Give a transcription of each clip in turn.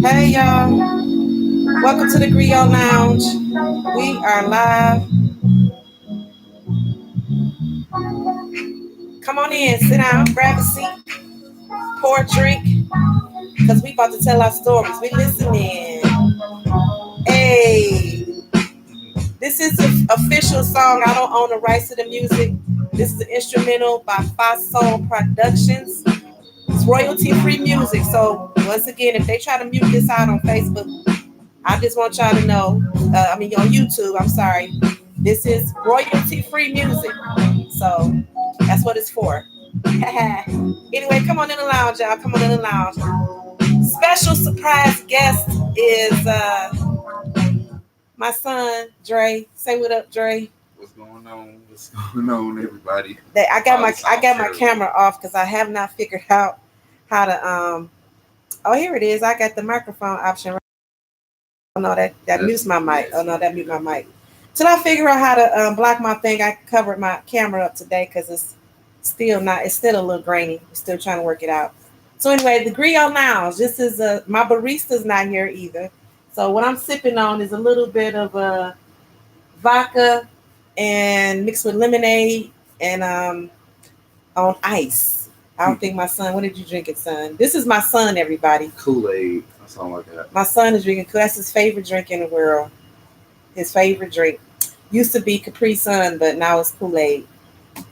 Hey y'all, welcome to the Grio Lounge. We are live. Come on in, sit down, grab a seat, pour a drink, because we about to tell our stories. We listening. Hey, this is an official song. I don't own the rights to the music. This is an instrumental by Five Soul Productions. It's royalty free music. So once again, if they try to mute this out on Facebook, I just want y'all to know, on YouTube, I'm sorry. This is royalty free music. So that's what it's for. Anyway, come on in the lounge, y'all. Come on in the lounge. Special surprise guest is my son, Dre. Say what up, Dre. What's going on? What's going on, everybody? I got my camera off because I have not figured out how to Oh, here it is. I got the microphone option right. Oh no, that mutes my mic. Oh no, that mute my mic. Till I figure out how to block my thing, I covered my camera up today because it's still not. It's still a little grainy. We're still trying to work it out. So anyway, the Grio Lounge. This is my barista's not here either. So what I'm sipping on is a little bit of vodka and mixed with lemonade and on ice. I don't think my son. What did you drink it, son? This is my son, everybody. Kool-Aid or something like that. My son is drinking. That's his favorite drink in the world. His favorite drink used to be Capri Sun, but now it's Kool-Aid.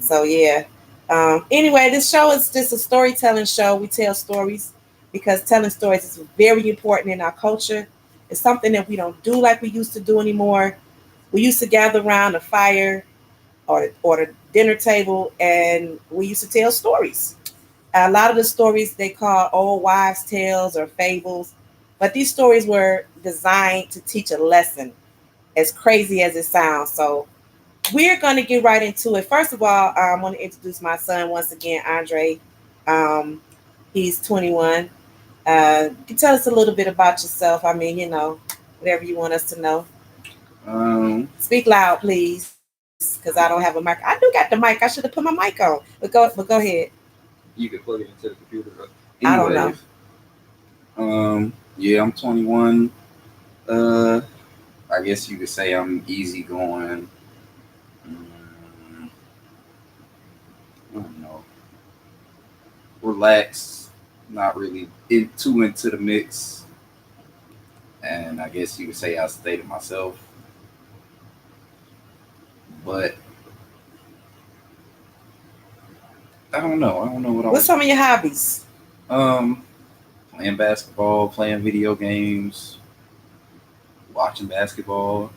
So yeah. Anyway, this show is just a storytelling show. We tell stories because telling stories is very important in our culture. It's something that we don't do like we used to do anymore. We used to gather around a fire or the dinner table, and we used to tell stories. A lot of the stories they call old wives' tales or fables, but these stories were designed to teach a lesson, as crazy as it sounds. So we're going to get right into it. First of all, I want to introduce my son once again, Andre. He's 21. You can tell us a little bit about yourself. I mean, whatever you want us to know. Speak loud, please, because I don't have a mic. I do got the mic. I should have put my mic on. But go ahead. You can plug it into the computer. I don't know. Yeah, I'm 21. I guess you could say I'm easygoing. I don't know. Relaxed, not really too into the mix. And I guess you could say I stated myself. But I don't know. What's some of your hobbies? Playing basketball, playing video games, watching basketball.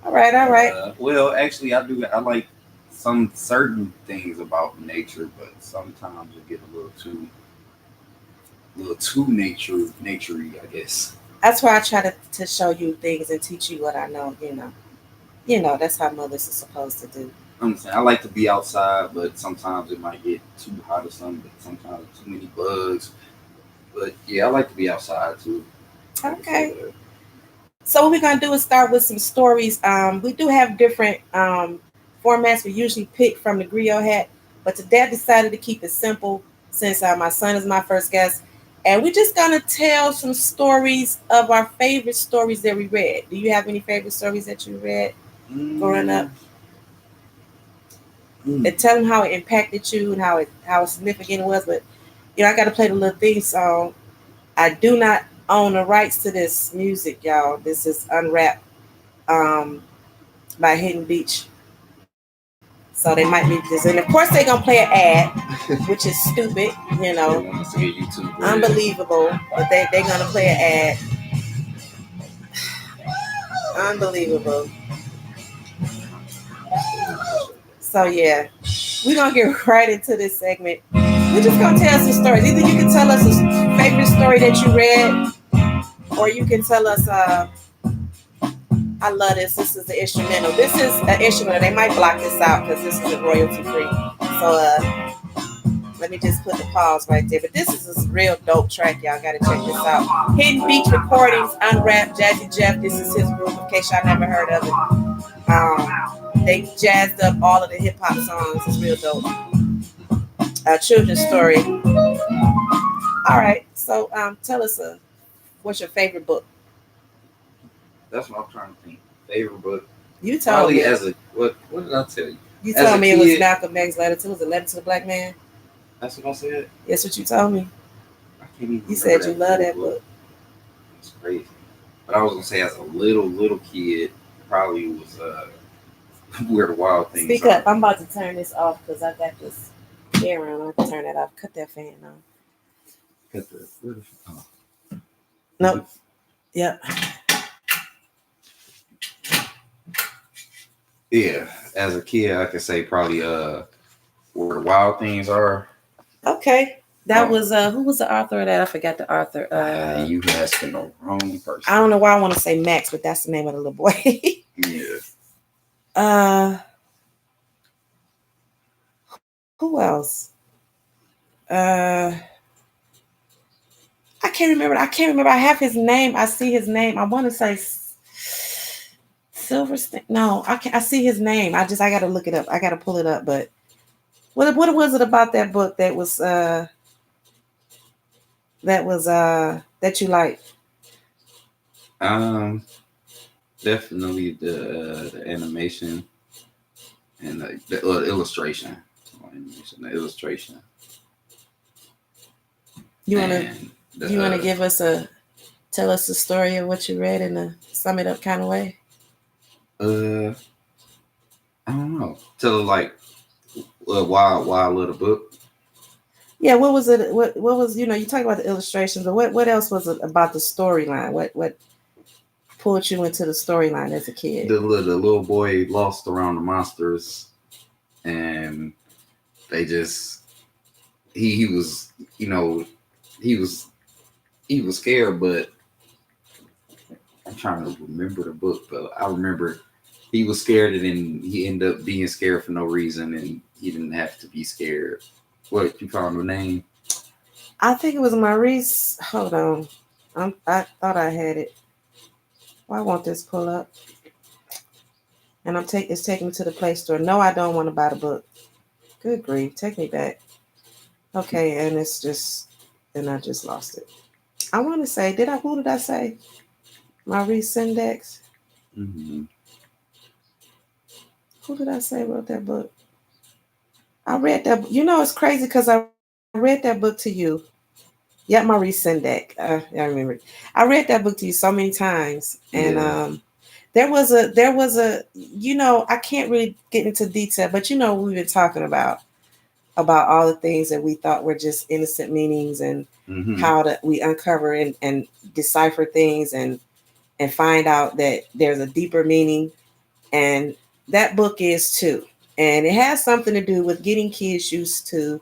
All right. Well, actually, I do. I like some certain things about nature, but sometimes it get a little too naturey, I guess. That's why I try to show you things and teach you what I know. That's how mothers are supposed to do. I'm saying I like to be outside, but sometimes it might get too hot or something. But sometimes too many bugs. But yeah, I like to be outside too. Okay. So what we're gonna do is start with some stories. We do have different formats. We usually pick from the Grio hat, but today I decided to keep it simple since my son is my first guest, and we're just gonna tell some stories of our favorite stories that we read. Do you have any favorite stories that you read growing up? And tell them how it impacted you and how significant it was. But I got to play the little theme song. I do not own the rights to this music, y'all. This is Unwrapped by Hidden Beach. So they might be this, and of course they're gonna play an ad, which is stupid, unbelievable. But they're gonna play an ad, unbelievable. So yeah, we're gonna get right into this segment. We're just gonna tell some stories. Either you can tell us a favorite story that you read, or you can tell us. I love this. This is the instrumental. This is an instrumental. They might block this out because this is royalty free. So let me just put the pause right there. But this is a real dope track, y'all. Gotta check this out. Hidden Beach Recordings, Unwrapped, Jazzy Jeff. This is his group. In case y'all never heard of it. They jazzed up all of the hip hop songs. It's real dope. A children's story. All right. So tell us a What's your favorite book? That's what I'm trying to think. Favorite book. You told Probably me. as a what did I tell you? You As a told me it was kid, Malcolm X's letter to. Was it Letter to the Black Man? that's what I said. That's what you told me. I can't even You remember said you that love full that book. book. It's crazy. But I was gonna say as a little kid, probably was Where the Wild Things Speak Are. up. I'm about to turn this off because I got this air on. I have to turn that off. Cut that fan on. Oh. Nope. Yep. Yeah, as a kid, I could say probably Where the Wild Things Are. Okay. That was who was the author of that? I forgot the author. You asking the wrong person. I don't know why I want to say Max, but that's the name of the little boy. Yeah. Who else? I can't remember. I have his name. I see his name. I want to say Silverstein. No, I can't. I see his name. I got to look it up. I got to pull it up. But what was it about that book that that you liked? Definitely the animation and the illustration. The illustration. You wanna give us tell us the story of what you read in a sum it up kind of way? I don't know. Tell her like why I love the book. Yeah, what was it? What was you talk about the illustrations, but what else was it about the storyline? What pulled you into the storyline as a kid? The little boy lost around the monsters, and they just he was he was scared, but I'm trying to remember the book, but I remember he was scared, and then he ended up being scared for no reason, and he didn't have to be scared. What you found the name? I think it was Maurice. Hold on, I thought I had it. Why won't this pull up? And it's taking me to the Play Store. No, I don't want to buy the book. Good grief, take me back. Okay, and I just lost it. I want to say, who did I say? Maurice Sendex. Mm-hmm. Who did I say wrote that book? I read that. It's crazy because I read that book to you. Yeah, Maurice Sendak. I remember. I read that book to you so many times, and there was a. I can't really get into detail, but we've been talking about all the things that we thought were just innocent meanings, and how we uncover and decipher things and find out that there's a deeper meaning, and that book is too. And it has something to do with getting kids used to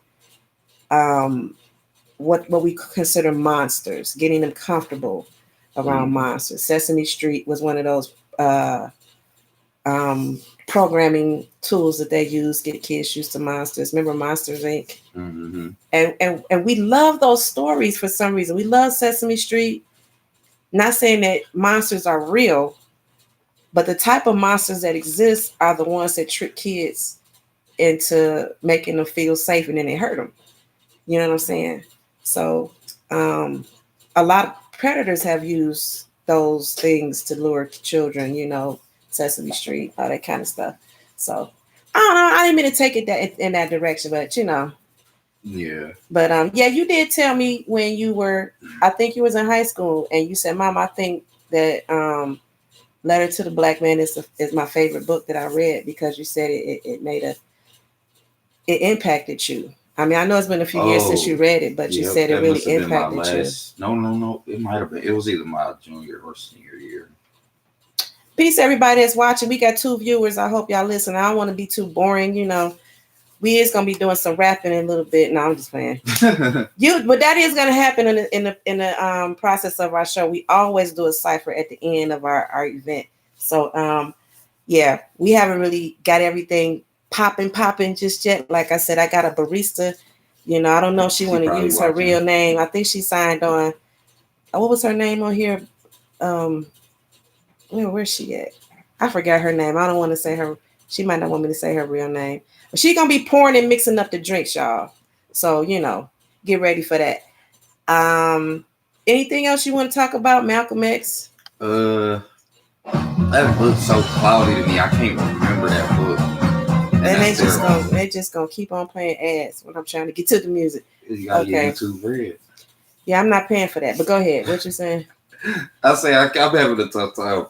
what we consider monsters, getting them comfortable around monsters. Sesame Street was one of those programming tools that they use to get kids used to monsters. Remember Monsters Inc. And we love those stories for some reason. We love Sesame Street. Not saying that monsters are real, but the type of monsters that exist are the ones that trick kids into making them feel safe, and then they hurt them. You know what I'm saying? So a lot of predators have used those things to lure children, Sesame Street, all that kind of stuff. So I don't know. I didn't mean to take it in that direction, but Yeah. But yeah, you did tell me when you were, I think you was in high school, and you said, "Mom, I think that Letter to the Black Man is my favorite book that I read," because you said it impacted you. I mean, I know it's been a few years since you read it, but you said it really impacted you. No. It might have been. It was either my junior or senior year. Peace, everybody that's watching. We got 2 viewers. I hope y'all listen. I don't want to be too boring. We is gonna be doing some rapping in a little bit. No, I'm just playing. But that is gonna happen in the process of our show. We always do a cipher at the end of our event. So yeah, we haven't really got everything popping just yet. Like I said, I got a barista. I don't know if she want to use her real name. I think she signed on. What was her name on here? Where's she at? I forgot her name. I don't want to say her. She might not want me to say her real name. But she's gonna be pouring and mixing up the drinks, y'all. So get ready for that. Anything else you want to talk about, Malcolm X? That book's so cloudy to me. I can't remember that book. And they just gonna keep on playing ads when I'm trying to get to the music. You gotta get YouTube Red. Yeah, I'm not paying for that. But go ahead. What you saying? I say I'm having a tough time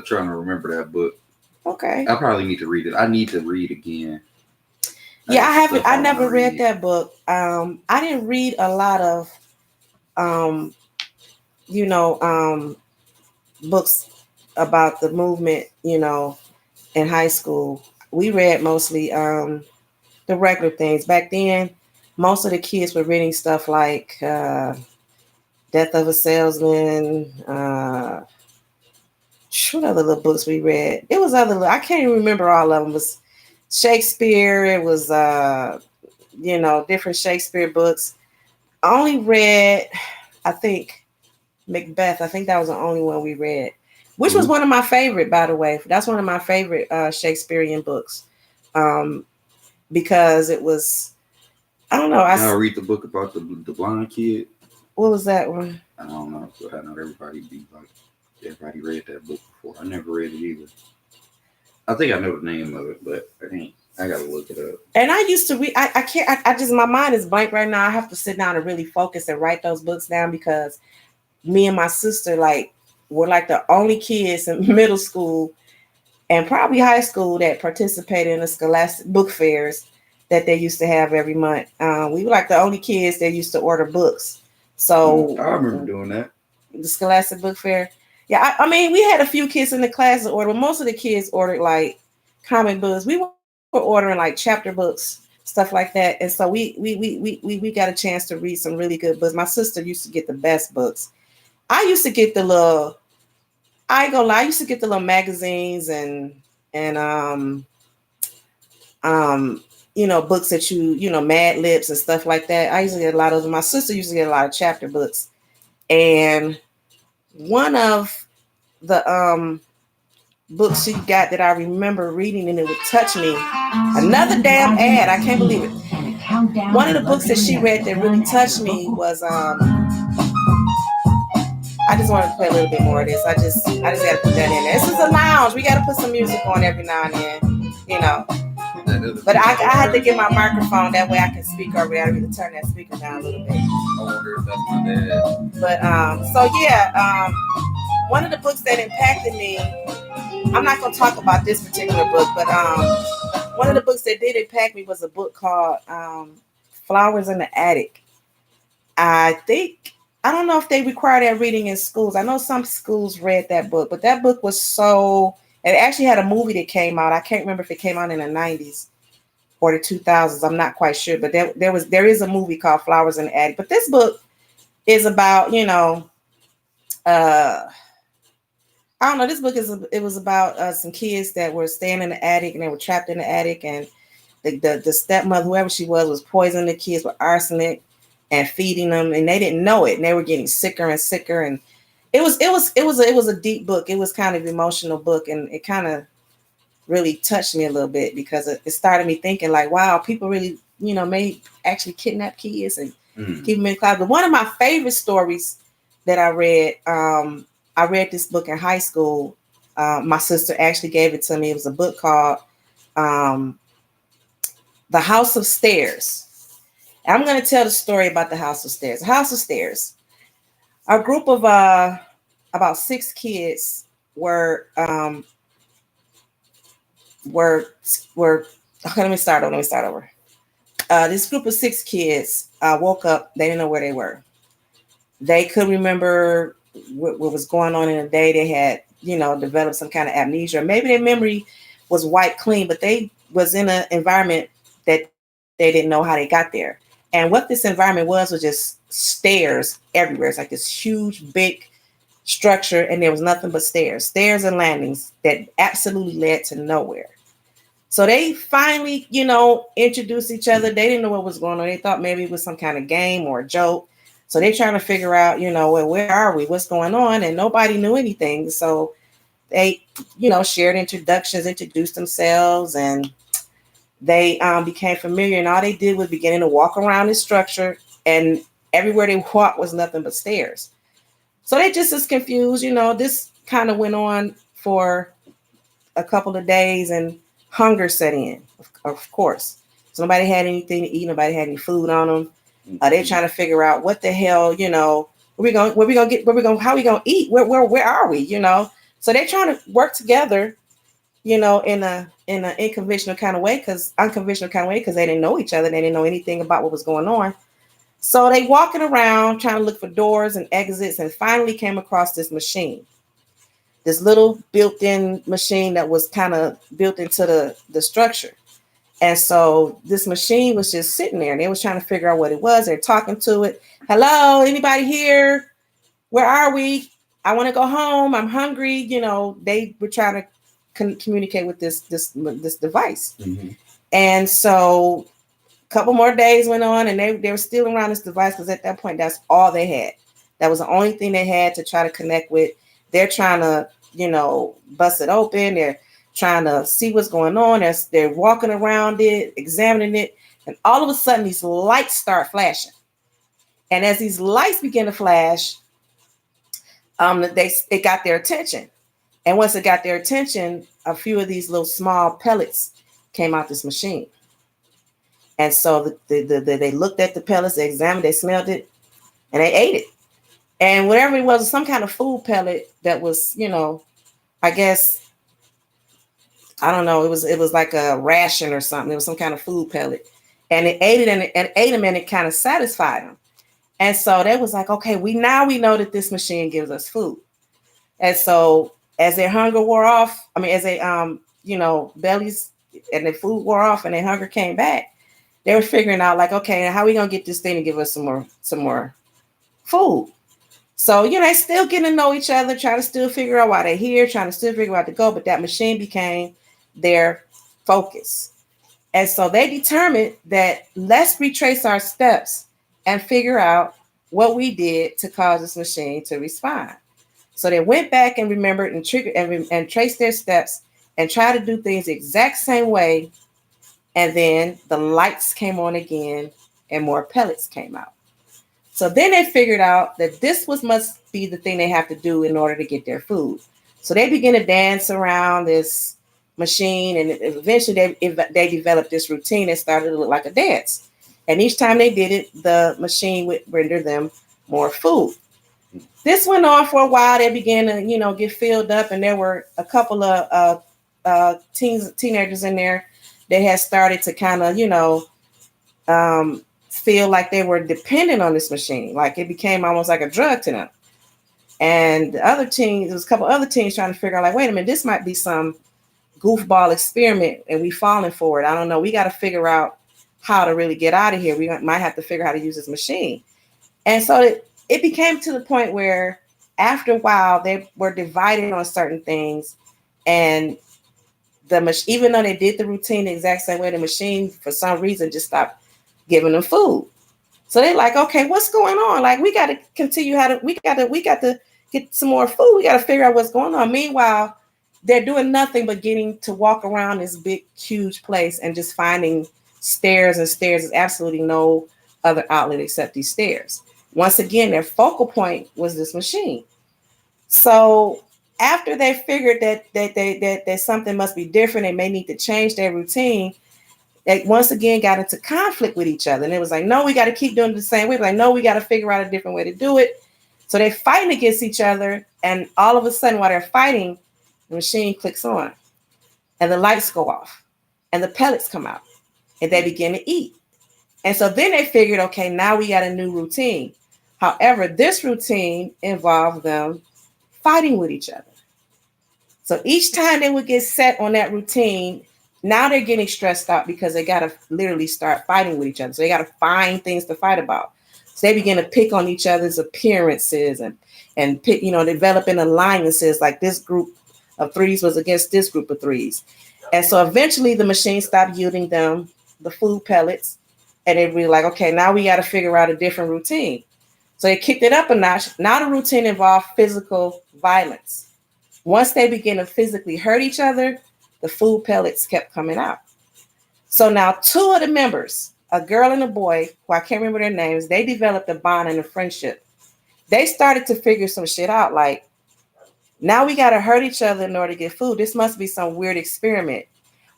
trying to remember that book. Okay. I probably need to read it. I need to read again. Yeah, I haven't. I never read that book. I didn't read a lot of, books about the movement. In high school, we read mostly the regular things. Back then, most of the kids were reading stuff like Death of a Salesman. What other little books we read? It was other. I can't even remember all of them. It was Shakespeare. It was different Shakespeare books. I only read, I think, Macbeth. I think that was the only one we read, which was one of my favorite, by the way. That's one of my favorite Shakespearean books, because it was, I don't know. I read the book about the blind kid. What was that one? I don't know, but I know everybody read that book before. I never read it either. I think I know the name of it, but I gotta look it up. And I used to read. I can't. I just, my mind is blank right now. I have to sit down and really focus and write those books down, because me and my sister were the only kids in middle school and probably high school that participated in the Scholastic book fairs that they used to have every month. We were the only kids that used to order books. So I remember doing that. The Scholastic book fair. Yeah, I mean, we had a few kids in the class that ordered, but most of the kids ordered comic books. We were ordering chapter books, stuff like that. And so we got a chance to read some really good books. My sister used to get the best books. I used to get the little, I ain't gonna lie, I used to get the little magazines and books that Mad Libs and stuff like that. I used to get a lot of them. My sister used to get a lot of chapter books. And one of the books she got that I remember reading and it would touch me. Another damn ad. I can't believe it. One of the books that she read that really touched me was I just wanted to play a little bit more of this. I just gotta put that in there. This is a lounge. We gotta put some music on every now and then, But I had to get my microphone, that way I can speak over there. I need to turn that speaker down a little bit. I wonder if that's my dad. But one of the books that impacted me, I'm not gonna talk about this particular book, but one of the books that did impact me was a book called Flowers in the Attic. I don't know if they require that reading in schools. I know some schools read that book, but that book was it actually had a movie that came out. I can't remember if it came out in the 90s or the 2000s. I'm not quite sure, but there is a movie called Flowers in the Attic. But this book is about, I don't know. This book was about some kids that were staying in the attic and they were trapped in the attic, and the stepmother, whoever she was poisoning the kids with arsenic and feeding them, and they didn't know it, and they were getting sicker and sicker. And it was a deep book. It was kind of an emotional book, and it kind of really touched me a little bit, because it started me thinking wow, people really may actually kidnap kids and keep them in clouds. But one of my favorite stories that I read this book in high school. My sister actually gave it to me. It was a book called The House of Stairs. And I'm going to tell the story about the House of Stairs. The House of Stairs. A group of about 6 kids were okay, let me start over. This group of 6 kids woke up. They didn't know where they were. They couldn't remember what was going on in the day. They had, developed some kind of amnesia. Maybe their memory was wiped clean, but they was in an environment that they didn't know how they got there. And what this environment was just stairs everywhere. It's this huge, big structure, and there was nothing but stairs and landings that absolutely led to nowhere. So they finally, introduced each other. They didn't know what was going on. They thought maybe it was some kind of game or a joke. So they're trying to figure out, where are we? What's going on? And nobody knew anything. So they, shared introductions, introduced themselves, and they became familiar. And all they did was beginning to walk around this structure, and everywhere they walked was nothing but stairs. So they just as confused. This kind of went on for a couple of days, and hunger set in, of course. So nobody had anything to eat. Nobody had any food on them. They're trying to figure out what the hell, where we gonna get, how we gonna eat? Where are we? So they're trying to work together, in a unconventional kind of way, because they didn't know each other. They didn't know anything about what was going on. So they walking around trying to look for doors and exits, and finally came across this machine, this little built-in machine that was kind of built into the structure. And so this machine was just sitting there, and they was trying to figure out what it was. They're talking to it. Hello, anybody here? Where are we? I want to go home. I'm hungry. They were trying to communicate with this device. Mm-hmm. And so a couple more days went on, and they were still around this device, because at that point, that's all they had. That was the only thing they had to try to connect with. They're trying to, bust it open. They're trying to see what's going on. They're walking around it, examining it. And all of a sudden, these lights start flashing. And as these lights begin to flash, it got their attention. And once it got their attention, a few of these little small pellets came out this machine. And so they looked at the pellets, they examined, they smelled it, and they ate it. And whatever it was some kind of food pellet that was, I guess, I don't know, it was like a ration or something. It was some kind of food pellet. And it ate it, and it ate them, and it kind of satisfied them. And so they was like, okay, we know that this machine gives us food. And so as their hunger wore off, as they bellies and their food wore off and their hunger came back, they were figuring out, like, okay, how are we gonna get this thing to give us some more food? So, they still getting to know each other, trying to still figure out why they're here, trying to still figure out to go, but that machine became their focus. And so they determined that let's retrace our steps and figure out what we did to cause this machine to respond. So they went back and remembered and triggered and traced their steps and tried to do things the exact same way. And then the lights came on again and more pellets came out. So then they figured out that this must be the thing they have to do in order to get their food. So they began to dance around this machine, and eventually they developed this routine that started to look like a dance. And each time they did it, the machine would render them more food. This went on for a while. They began to, get filled up, and there were a couple of teenagers in there. They had started to kind of, feel like they were dependent on this machine. Like it became almost like a drug to them. And the other teens, there was a couple other teens trying to figure out, like, wait a minute, this might be some goofball experiment, and we falling for it. I don't know. We got to figure out how to really get out of here. We might have to figure out how to use this machine. And so it became to the point where after a while, they were divided on certain things. And even though they did the routine the exact same way, the machine, for some reason, just stopped giving them food. So they're like, okay, what's going on? Like, we got to continue we got to get some more food. We got to figure out what's going on. Meanwhile, they're doing nothing but getting to walk around this big, huge place and just finding stairs and stairs. There's absolutely no other outlet except these stairs. Once again, their focal point was this machine. So after they figured that something must be different, they may need to change their routine, they once again got into conflict with each other. And it was like, no, we got to keep doing it the same way. Like, no, we got to figure out a different way to do it. So they're fighting against each other. And all of a sudden, while they're fighting, the machine clicks on and the lights go off and the pellets come out and they begin to eat. And so then they figured, okay, now we got a new routine. However, this routine involved them fighting with each other. So each time they would get set on that routine, now they're getting stressed out because they got to literally start fighting with each other. So they got to find things to fight about. So they begin to pick on each other's appearances and pick, developing alliances, like this group of threes was against this group of threes. And so eventually the machine stopped yielding them the food pellets. And they were like, okay, now we got to figure out a different routine. So they kicked it up a notch. Now the routine involved physical violence. Once they begin to physically hurt each other, the food pellets kept coming out. So now two of the members, a girl and a boy, who I can't remember their names, they developed a bond and a friendship. they started to figure some shit out. Like, now we got to hurt each other in order to get food. This must be some weird experiment.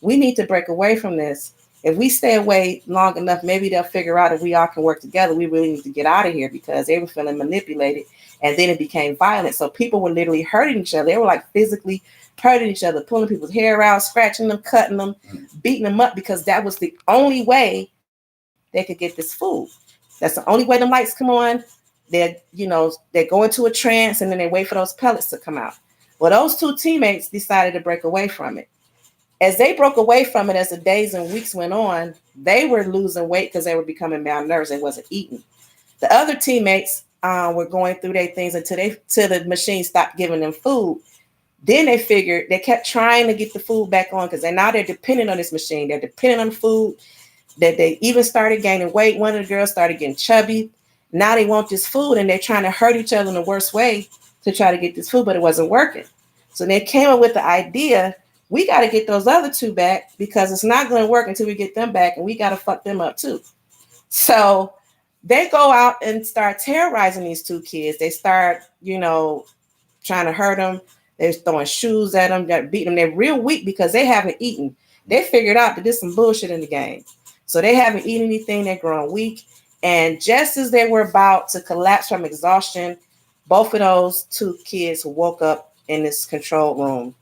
We need to break away from this. If we stay away long enough, maybe they'll figure out if we all can work together. We really need to get out of here, because they were feeling manipulated, and then it became violent. So people were literally hurting each other. They were like physically hurting each other, pulling people's hair out, scratching them, cutting them, beating them up, because that was the only way they could get this food. That's the only way the lights come on. They go into a trance, and then they wait for those pellets to come out. Well, those two teammates decided to break away from it. As they broke away from it, as the days and weeks went on, they were losing weight because they were becoming malnourished. They wasn't eating. The other teammates were going through their things till the machine stopped giving them food. Then they figured, they kept trying to get the food back on, because they're dependent on this machine. They're dependent on food. That they even started gaining weight. One of the girls started getting chubby. Now they want this food, and they're trying to hurt each other in the worst way to try to get this food, but it wasn't working. So they came up with the idea, we got to get those other two back, because it's not going to work until we get them back, and we got to fuck them up too. So they go out and start terrorizing these two kids. They start, trying to hurt them. They're throwing shoes at them, beating them. They're real weak because they haven't eaten. They figured out that there's some bullshit in the game. So they haven't eaten anything. They're growing weak. And just as they were about to collapse from exhaustion, both of those two kids woke up in this control room.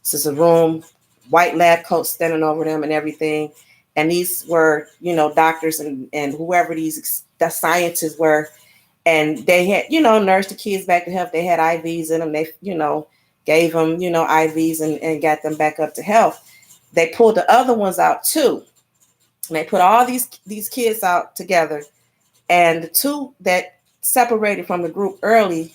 This is a room, white lab coats standing over them and everything. And these were, doctors and whoever the scientists were. And they had, nursed the kids back to health. They had IVs in them. They, gave them, IVs and got them back up to health. They pulled the other ones out too. And they put all these kids out together. And the two that separated from the group early,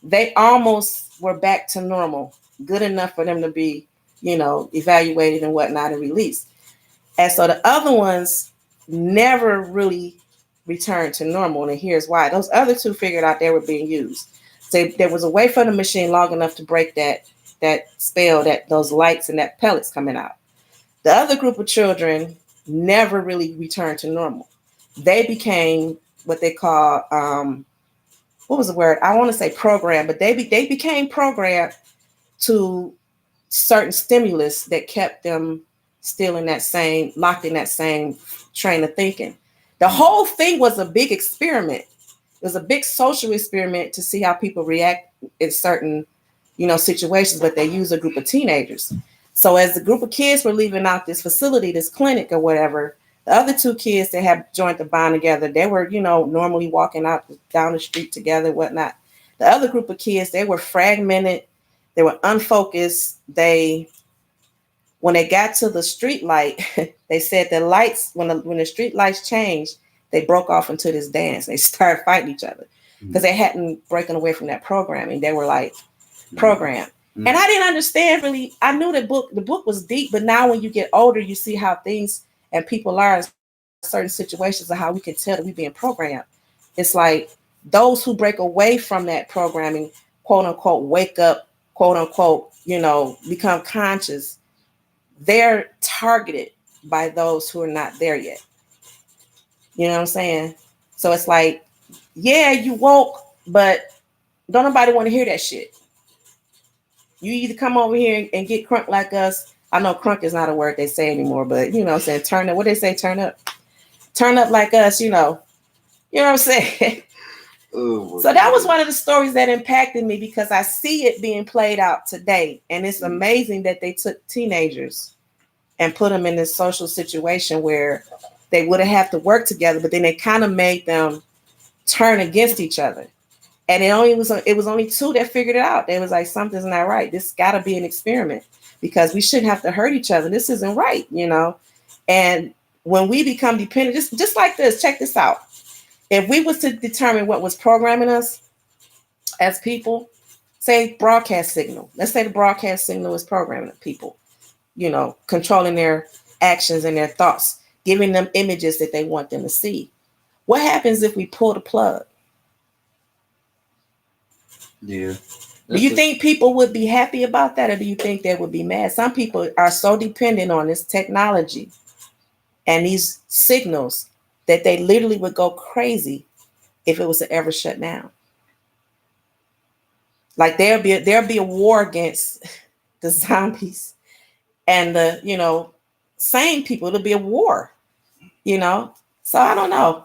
they almost were back to normal, good enough for them to be, evaluated and whatnot and released. And so the other ones never really returned to normal. And here's why. Those other two figured out they were being used. So there was a way for the machine long enough to break that spell, that those lights and that pellets coming out. The other group of children never really returned to normal. They became what they call, what was the word? I want to say program, but they became programmed to certain stimulus that kept them still locked in that same train of thinking. The whole thing was a big experiment. It was a big social experiment to see how people react in certain, situations, but they used a group of teenagers. So as the group of kids were leaving out this facility, this clinic or whatever, the other two kids that had joined the bond together, they were, normally walking out down the street together, whatnot. The other group of kids, they were fragmented. They were unfocused. When they got to the street light, they said the lights, when the street lights changed, they broke off into this dance. They started fighting each other because they hadn't broken away from that programming. They were like programmed. And I didn't understand really. I knew the book was deep, but now when you get older, you see how things and people are in certain situations and how we can tell that we're being programmed. It's like those who break away from that programming, quote unquote, wake up, quote unquote, become conscious. They're targeted by those who are not there yet. You know what I'm saying? So it's like, yeah, you woke, but don't nobody want to hear that shit. You either come over here and get crunk like us. I know crunk is not a word they say anymore, but you know what I'm saying? Turn up. What they say? Turn up. Turn up like us, You know what I'm saying? So that was one of the stories that impacted me because I see it being played out today. And it's amazing that they took teenagers and put them in this social situation where they would have to work together, but then they kind of made them turn against each other. And it was only two that figured it out. They was like, something's not right. This got to be an experiment because we shouldn't have to hurt each other. This isn't right, And when we become dependent, just like this, check this out. If we was to determine what was programming us as people, say broadcast signal. Let's say the broadcast signal is programming people, controlling their actions and their thoughts, giving them images that they want them to see. What happens if we pull the plug? Yeah. Do you think people would be happy about that, or do you think they would be mad? Some people are so dependent on this technology and these signals that they literally would go crazy if it was to ever shut down. Like there'll be a war against the zombies and the, sane people. It'll be a war, you know. So I don't know.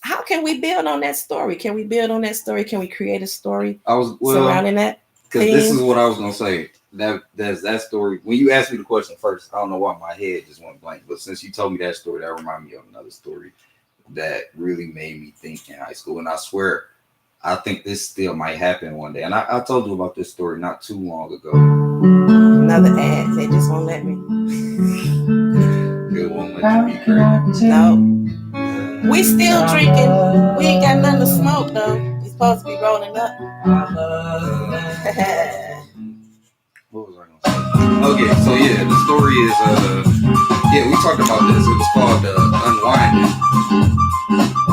How can we build on that story? Can we build on that story? Can we create a story surrounding that? Because this is what I was gonna say. That's that story. When you asked me the question first, I don't know why my head just went blank. But since you told me that story, that reminded me of another story that really made me think in high school. And I swear, I think this still might happen one day. And I told you about this story not too long ago. Another ad. They just won't let me. It won't let you be crazy. No. We still drinking. We ain't got nothing to smoke though. We supposed to be rolling up. What was I gonna say? Okay, so yeah, the story is we talked about this. It was called Unwinding.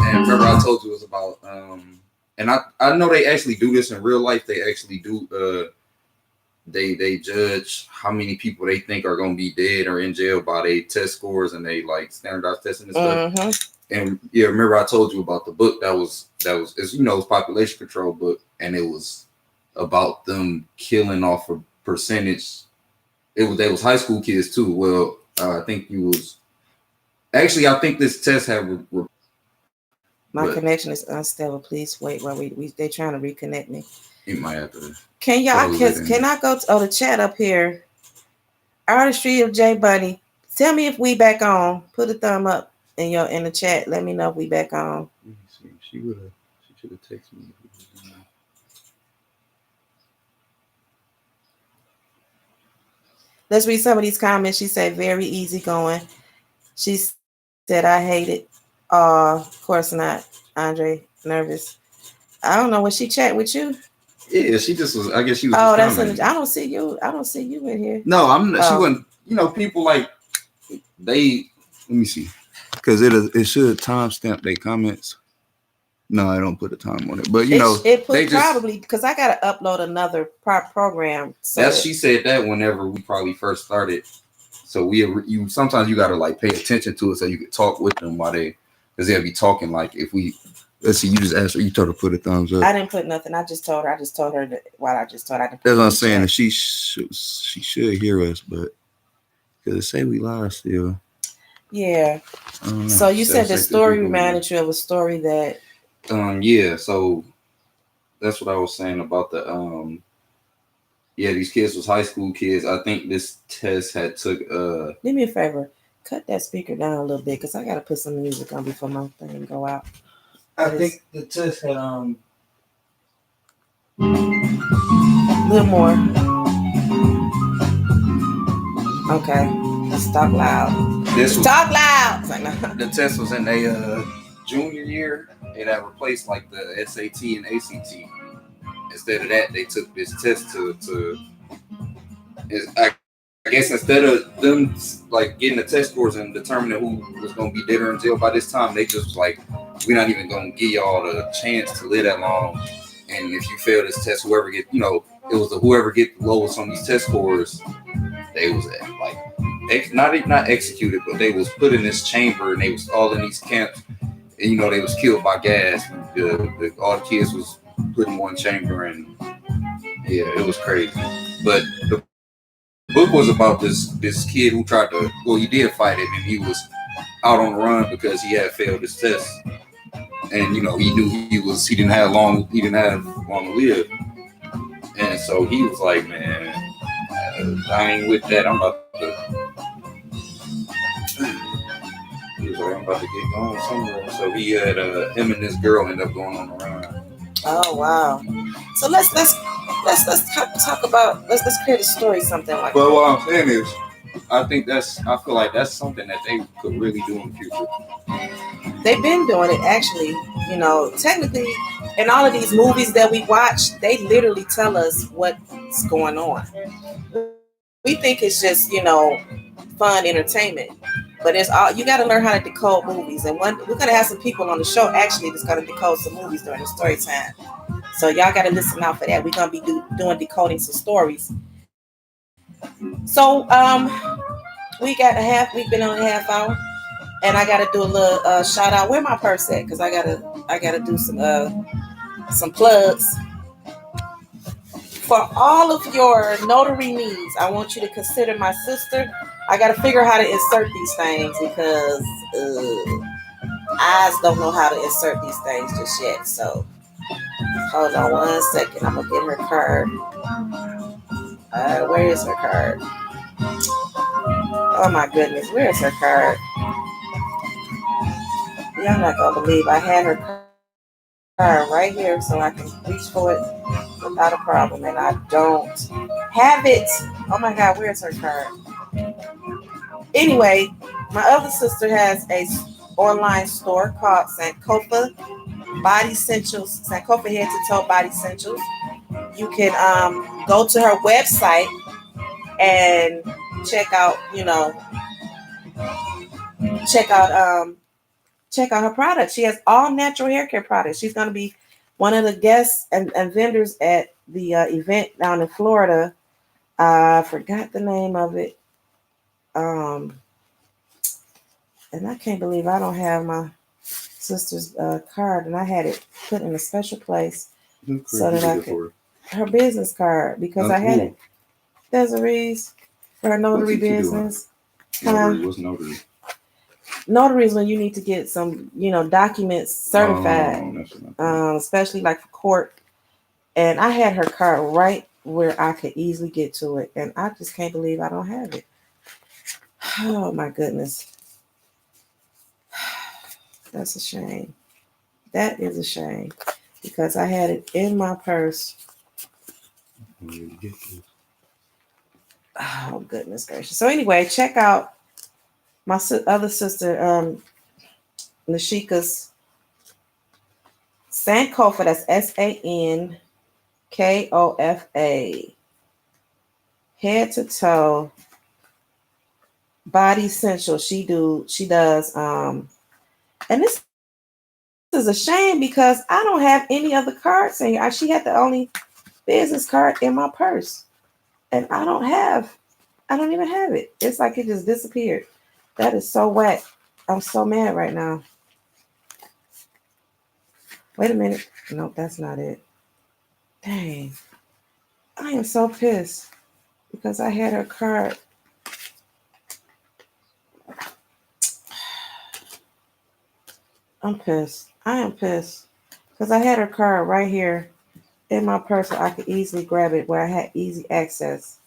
And remember I told you it was about and I know they actually do this in real life. They actually do they judge how many people they think are gonna be dead or in jail by their test scores, and they like standardized testing and stuff. Mm-hmm. And yeah, remember I told you about the book that was it's population control book, and it was about them killing off a percentage. They was high school kids too. Well, I think I think this test had. My connection is unstable. Please wait while they trying to reconnect me. You might have to. Can I go to the chat up here? Artistry of J Bunny. Tell me if we back on. Put a thumb up in the chat. Let me know if we back on. Let me see. She should have texted me. Let's read some of these comments. She said, very easy going. She said, I hate it. Of course not. Andre, nervous. I don't know. Was she chatting with you? Yeah, she just was. I guess she was. Oh, that's I don't see you. I don't see you in here. No, I'm not. She wasn't. People like they. Let me see, because it should timestamp their comments. No, I don't put a time on it, but it probably because I gotta upload another program. So she said that whenever we probably first started. So you sometimes you gotta like pay attention to it so you can talk with them because they'll be talking like if we. Let's see. You just asked her. You told her to put a thumbs up. I didn't put nothing. I just told her that. Well, I just told her. That's what I'm saying. That she should hear us, but because it say we live still. Yeah. So you said the story reminded you of a story that. Yeah. So that's what I was saying about the these kids was high school kids. I think this test had took. Do me a favor. Cut that speaker down a little bit because I gotta put some music on before my thing go out. I think the test had a little more. Okay. Let's talk loud. Talk loud. The test was in their junior year. It had replaced like the SAT and ACT. Instead of that, they took this test I guess instead of them like getting the test scores and determining who was gonna be dead or in jail by this time, they just was like, we're not even gonna give y'all the chance to live that long. And if you fail this test, whoever get whoever get the lowest on these test scores, they was not executed, but they was put in this chamber and they was all in these camps, and they was killed by gas. All the kids was put in one chamber, and yeah, it was crazy. But the book was about this kid who tried to. Well, he did fight it, and he was out on the run because he had failed his test, and he knew he didn't have long to live, and so he was like, man, I ain't with that. I'm about to get going somewhere. So he had him and this girl end up going on the run. Oh wow! So let's talk about let's create a story, something like. But what I'm saying is, I feel like that's something that they could really do in the future. They've been doing it actually. Technically, in all of these movies that we watch, they literally tell us what's going on. We think it's just fun entertainment, but it's all you got to learn how to decode movies. And we're gonna have some people on the show actually that's gonna decode some movies during the story time. So y'all got to listen out for that. We're gonna be doing decoding some stories. So we've been on a half hour, and I gotta do a little shout out. Where my purse at? Because I gotta do some plugs. For all of your notary needs, I want you to consider my sister. I got to figure out how to insert these things because I don't know how to insert these things just yet. So hold on 1 second. I'm gonna get her card. Where is her card? Oh my goodness, where is her card? Y'all not gonna believe I had her card right here so I can reach for it without a problem, and I don't have it. Oh my God, where's her card? Anyway, my other sister has a online store called Sankofa Body Essentials, Sankofa Head to Toe Body Essentials. You can go to her website and check out, check out check out her products. She has all natural hair care products. She's going to be one of the guests and vendors at the event down in Florida. I forgot the name of it. And I can't believe I don't have my sister's card, and I had it put in a special place so that I could her business card because I had it. Desiree's for her notary business. What's notary? Notary is when you need to get some, documents certified, especially like for court. And I had her card right where I could easily get to it, and I just can't believe I don't have it. Oh my goodness. That's a shame. That is a shame because I had it in my purse. Oh goodness gracious. So anyway, check out my other sister, Nashika's Sankofa. That's SANKOFA. Head to toe body essential. She does and this is a shame because I don't have any other cards in here. She had the only business card in my purse, and I don't even have it. It's like it just disappeared. That is so whack. I'm so mad right now. Wait a minute. Nope, that's not it. Dang. I am so pissed because I had her card. I'm pissed. I am pissed because I had her card right here in my purse so I could easily grab it where I had easy access.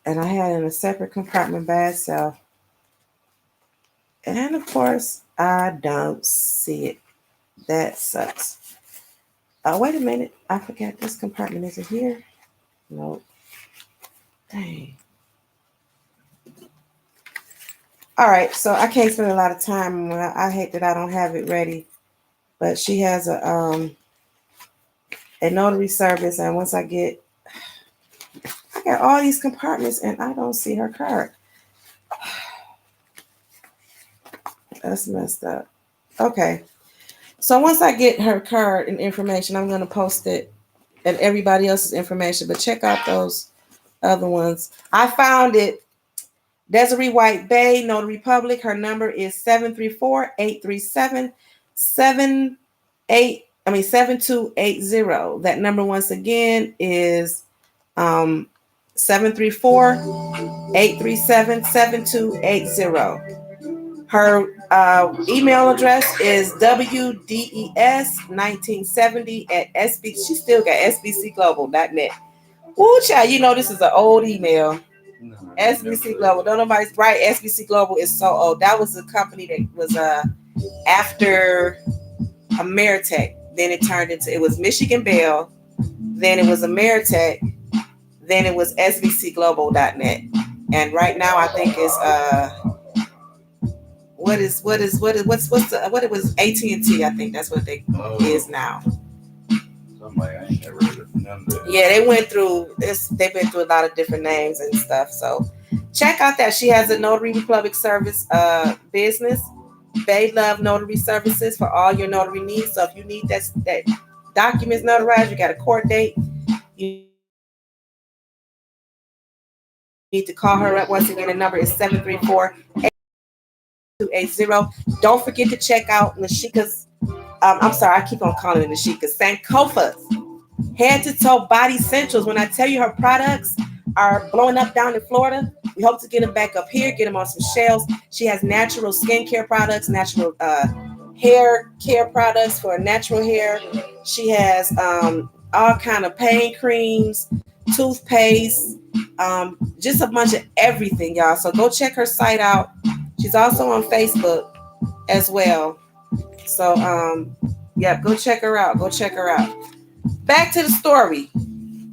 And I had it in a separate compartment by itself. And of course, I don't see it. That sucks. Wait a minute. I forgot this compartment. Is it here? Nope. Dang. All right. So I can't spend a lot of time. I hate that I don't have it ready. But she has a notary service. And once I got all these compartments and I don't see her card. That's messed up. Okay. So once I get her card and information, I'm going to post it and everybody else's information. But check out those other ones. I found it. Desiree White Bay, Notary Public. Her number is 734-837-7280. That number once again is 734-837-7280. Her email address is wdes1970@sb. She still got sbcglobal.net. Ooh, child, this is an old email. No, SBC Global. Don't nobody right. SBC Global is so old. That was a company that was after Ameritech. Then it was Michigan Bell. Then it was Ameritech. Then it was sbcglobal.net. And right now I think it's what it was AT&T. I think that's what they is now. Somebody I ain't never heard of none of that. Yeah, they went through this. They've been through a lot of different names and stuff. So check out that. She has a Notary Republic service business. They love notary services for all your notary needs. So if you need that documents notarized, you got a court date, you need to call her up. Once again, the number is 734-837-7280. Don't forget to check out Nashika's. I'm sorry, I keep on calling it Nashika's Sankofa's Head to toe body essentials. When I tell you her products are blowing up down in Florida, we hope to get them back up here, get them on some shelves. She has natural skincare products, natural hair care products for natural hair. She has all kind of pain creams, toothpaste, just a bunch of everything, y'all. So go check her site out. She's also on Facebook as well. So yeah, go check her out. Go check her out. Back to the story.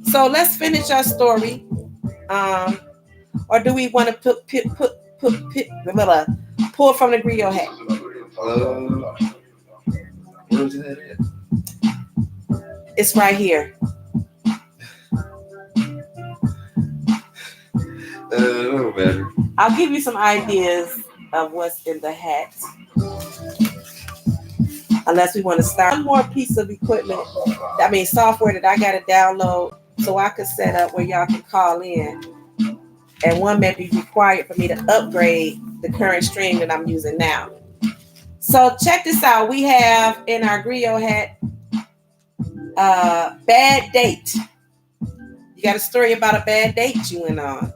So let's finish our story. Or do we want to pull from the Grio hat? Where's that at? It's right here. No matter. I'll give you some ideas of what's in the hat. Unless we want to start one more piece of equipment, software that I got to download so I could set up where y'all can call in. And one may be required for me to upgrade the current stream that I'm using now. So check this out. We have in our Grio hat, bad date. You got a story about a bad date you went on.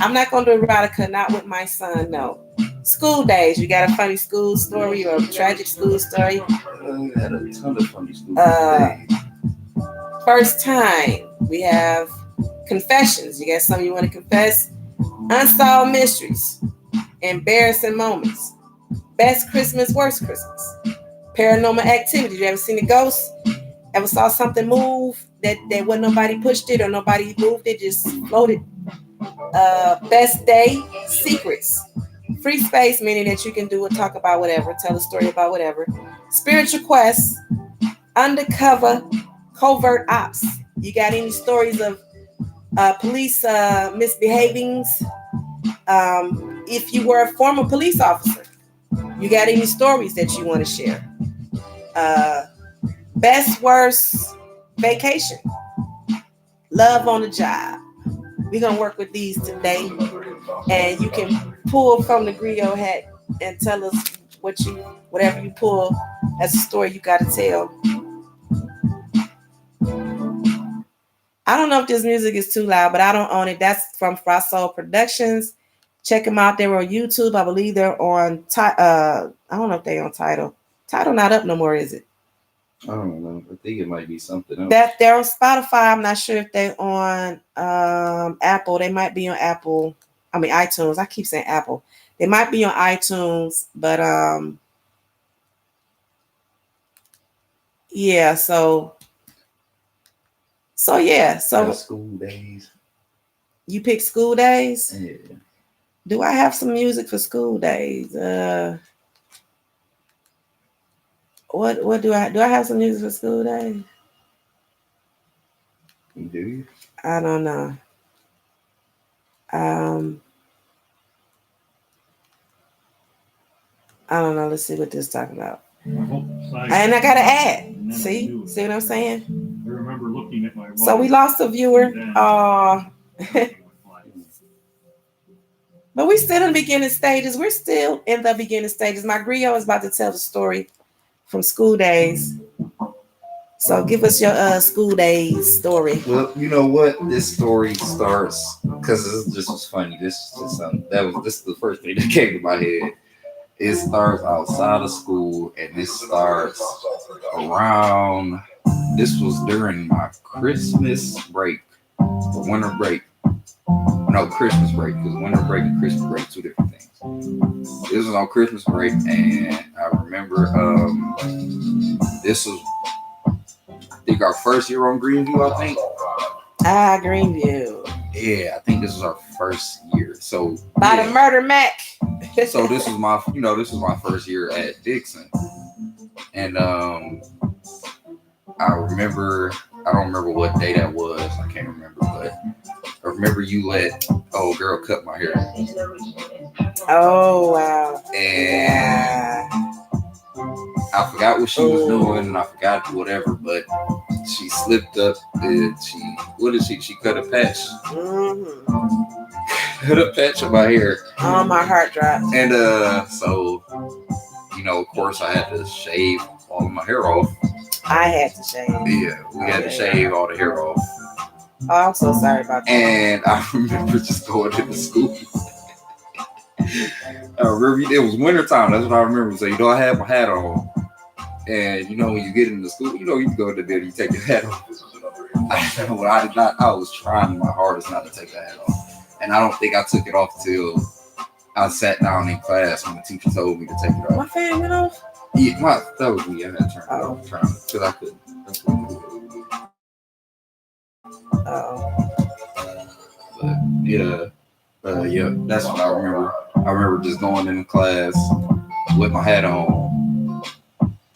I'm not going to do erotica, not with my son, no. School days. You got a funny school story or a tragic school story? I had a ton of funny school days. First time. We have confessions. You got something you want to confess? Unsolved mysteries. Embarrassing moments. Best Christmas, worst Christmas. Paranormal activity. You ever seen a ghost? Ever saw something move that wasn't nobody pushed it or nobody moved it, just floated? Best day, secrets. Free space, meaning that you can do or talk about whatever, tell a story about whatever. Spiritual quests, undercover, covert ops. You got any stories of police misbehavings? If you were a former police officer, you got any stories that you want to share? Best, worst, vacation. Love on the job. We're going to work with these today. And you can pull from the Grio hat and tell us whatever you pull as a story you got to tell. I don't know if this music is too loud, but I don't own it. That's from Frostsoul Productions. Check them out. They're on YouTube. I believe they're on, I don't know if they're on Tidal. Tidal not up no more, is it? I don't know. I think it might be something else. That they're on Spotify. I'm not sure if they're on Apple. They might be on Apple. iTunes. I keep saying Apple. They might be on iTunes, but yeah. So yeah. So school days. You pick school days? Yeah. Do I have some music for school days? What do I have some music for school days? Do you? I don't know. I don't know. Let's see what this is talking about. And I gotta add. See what I'm saying? I remember looking at my watch. So we lost a viewer. But we still in the beginning stages. We're still in the beginning stages. My Grio is about to tell the story from school days. So give us your school days story. Well, you know what? This story starts because this was funny. This is the first thing that came to my head. It starts outside of school, and this starts around. This was during my Christmas break, winter break. No, Christmas break, because winter break and Christmas break, two different things. This was on Christmas break, and I remember this was, I think, our first year on Greenview, I think. Greenview. Yeah, I think this was our first year. So by the Murder Mac. So this was my first year at Dixon, and I don't remember what day that was. I can't remember, but I remember you let old girl cut my hair. Oh wow! And I forgot what she was doing, and I forgot whatever, but she slipped up and she cut a patch. Mm-hmm. Cut a patch of my hair. Oh, my heart dropped. And so, of course I had to shave all of my hair off. I had to shave. Yeah, we had to shave all the hair off. Oh, I'm so sorry about that. And I remember just going into school. I remember it was wintertime. That's what I remember. So, I had my hat on. And, when you get into school, you go to bed, you take your hat off. I was trying my hardest not to take the hat off. And I don't think I took it off till I sat down in class when the teacher told me to take it off. My fan went off? Yeah, that was me. I had to turn it off because I couldn't do it. But yeah, that's what I remember. I remember just going into class with my hat on.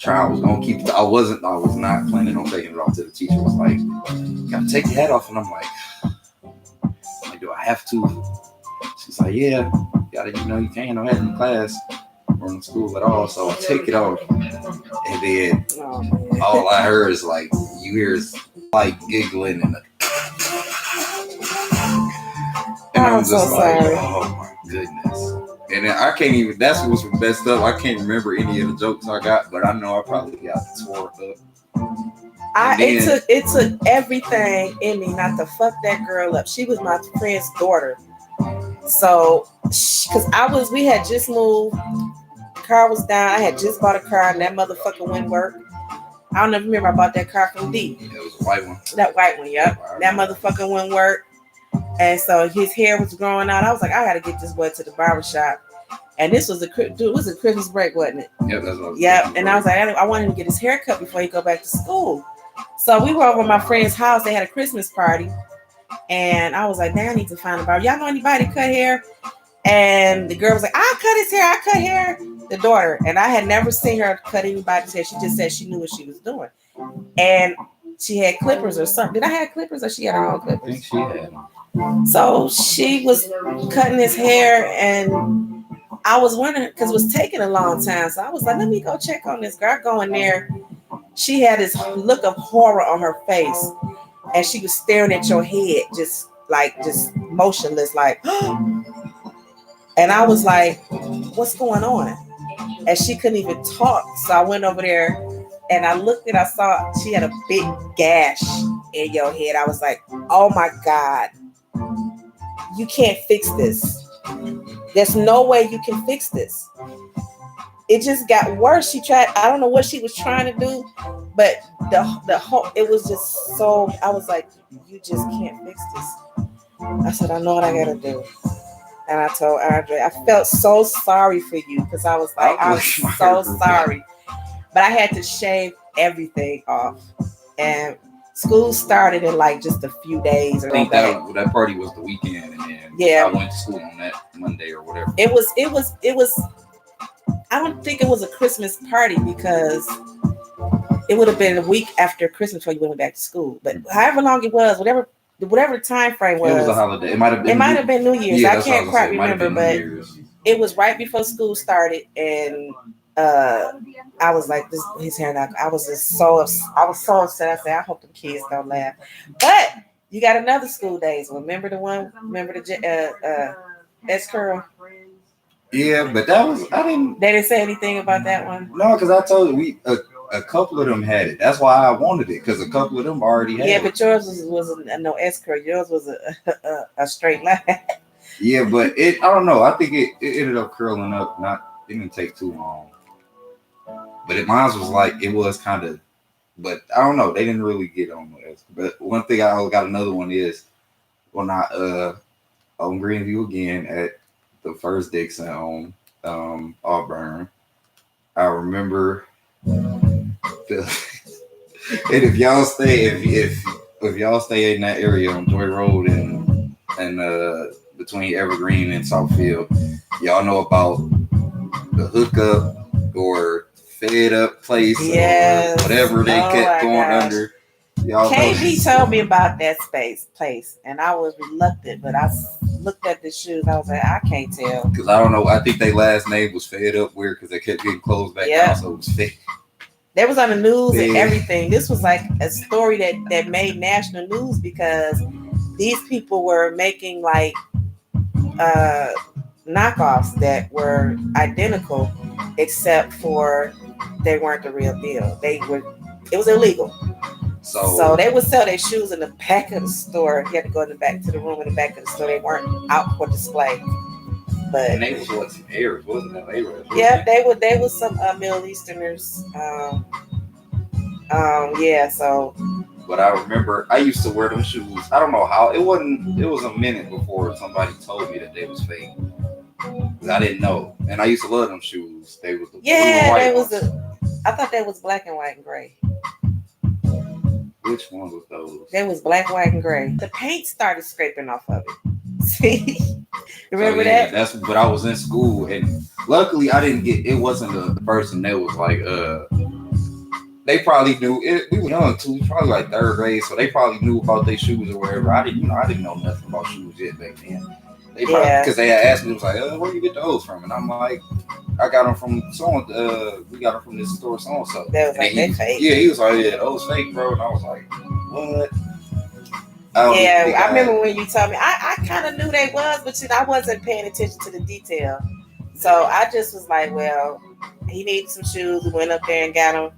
I was gonna keep it. I was not planning on taking it off till the teacher was like, "You gotta take your hat off," and I'm like, "Do I have to?" She's like, "Yeah, you gotta. You can't have in class or in school at all." So I take it off, and then all I heard is like you hear like giggling and I'm just like, sorry. "Oh my goodness." And then I can't even, that's what's messed up. I can't remember any of the jokes I got, but I know I probably got tore up. It took everything in me not to fuck that girl up. She was my friend's daughter. So, because we had just moved, car was down, I had just bought a car and that motherfucker wouldn't work. I don't even remember I bought that car from D. Yeah, it was a white one. That white one, yep. That motherfucker wouldn't work. And so his hair was growing out. I was like, I gotta get this boy to the barbershop. And this was a Christmas break, wasn't it? Yep, that's what I was Yep. And I was like, I wanted him to get his hair cut before he go back to school. So we were over at my friend's house. They had a Christmas party. And I was like, man, I need to find a barber. Y'all know anybody cut hair? And the girl was like, I cut hair. The daughter. And I had never seen her cut anybody's hair. She just said she knew what she was doing. And she had clippers or something. Did I have clippers or she had her own clippers? I think she had them. So she was cutting his hair and I was wondering because it was taking a long time. So I was like, let me go check on this girl. I go in there. She had this look of horror on her face and she was staring at your head, just motionless, like, and I was like, what's going on? And she couldn't even talk. So I went over there and I looked and I saw she had a big gash in your head. I was like, oh my God. You can't fix this. There's no way you can fix this. It just got worse. She tried, I don't know what she was trying to do, but the whole, it was just so, I was like, you just can't fix this. I said, I know what I gotta do. And I told Andre, I felt so sorry for you because I was like, I'm so sorry. But I had to shave everything off. And school started in like just a few days. I think that party was the weekend, and then I went to school on that Monday or whatever. It was. I don't think it was a Christmas party because it would have been a week after Christmas before you went back to school. But however long it was, whatever the time frame was, it was a holiday. It might have been New Year's. Yeah, I can't quite remember, but it was right before school started, and I was like, his hair not. I was so upset. I said, I hope the kids don't laugh. But you got another school days. Remember the S curl? Yeah, but that was They didn't say anything about that one. No, because I told you a couple of them had it. That's why I wanted it because a couple of them already had it. Yeah, but yours was no S curl. Yours was a straight line. Yeah, but I don't know. I think it ended up curling up. It didn't take too long. But mine was like, it was kind of, but I don't know. They didn't really get on this. But one thing I got another one is when I on Greenview again at the first Dixon on Auburn. I remember and if y'all stay if y'all stay in that area on Joy Road and between Evergreen and Southfield, y'all know about the hookup or fed up place or whatever they kept going under. Y'all KB told me about that place, and I was reluctant, but I looked at the shoes. I was like, I can't tell. Because I don't know. I think their last name was Fed Up Weird because they kept getting closed back down, so it was fed. They was on the news and everything. This was like a story that made national news because these people were making like knockoffs that were identical, except for they weren't the real deal. They were It was illegal. So So they would sell their shoes in the back of the store. You had to go in the back to the room in the back of the store. They weren't out for display. But and they was what, some Arabs, wasn't it? Arabs. yeah, they was some Middle Easterners. Yeah. So. But I remember I used to wear them shoes. I don't know how. It was a minute before somebody told me that they was fake. I didn't know, and I used to love them shoes. They was the blue and white they was ones. I thought they was black and white and gray. Which one was those? They was black, white, and gray. The paint started scraping off of it. See, remember that? That's. But I was in school, and luckily I didn't get. It wasn't a person that was like They probably knew it. We were young too, probably like third grade, so they probably knew about their shoes or whatever. I didn't know nothing about shoes yet back then. They probably because they had asked me, it was like, where do you get those from? And I'm like, I got them from we got them from this store, so and so. That was like, they fake. Yeah, he was like, yeah, those fake, bro. And I was like, what? I remember when you told me. I kind of knew they was, but I wasn't paying attention to the detail. So I just was like, well, he needed some shoes. We went up there and got them.